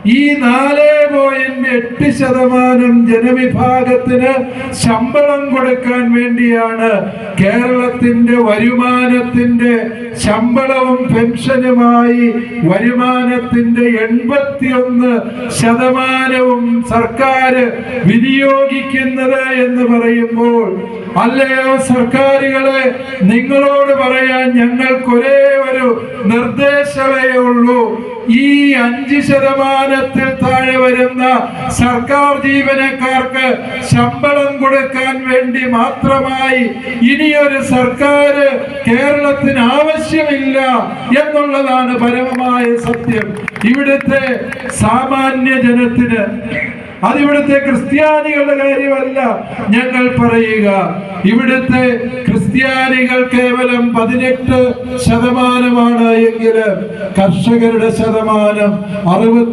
ഈ 4.8% ജനവിഭാഗത്തിന് ശമ്പളം കൊടുക്കാൻ വേണ്ടിയാണ് കേരളത്തിന്റെ വരുമാനത്തിന്റെ ശമ്പളവും പെൻഷനുമായി വരുമാനത്തിന്റെ 81% സർക്കാർ വിനിയോഗിക്കുന്നത് എന്ന് പറയുമ്പോൾ, അല്ലയോ സർക്കാരുകളെ, നിങ്ങളോട് പറയാൻ ഞങ്ങൾക്കൊരേ ഒരു നിർദ്ദേശമേ ഉള്ളൂ. ഈ 5% താഴെ വരുന്ന സർക്കാർ ജീവനക്കാർക്ക് ശമ്പളം കൊടുക്കാൻ വേണ്ടി മാത്രമായി ഇനിയൊരു സർക്കാർ കേരളത്തിന് ആവശ്യമില്ല എന്നുള്ളതാണ് പരമമായ സത്യം. ഇവിടുത്തെ സാമാന്യ ജനത്തിന്, അതിവിടുത്തെ ക്രിസ്ത്യാനികളുടെ കാര്യമല്ല ഞങ്ങൾ പറയുക. ഇവിടുത്തെ ക്രിസ്ത്യാനികൾ കേവലം 18% എങ്കിൽ കർഷകരുടെ ശതമാനം 60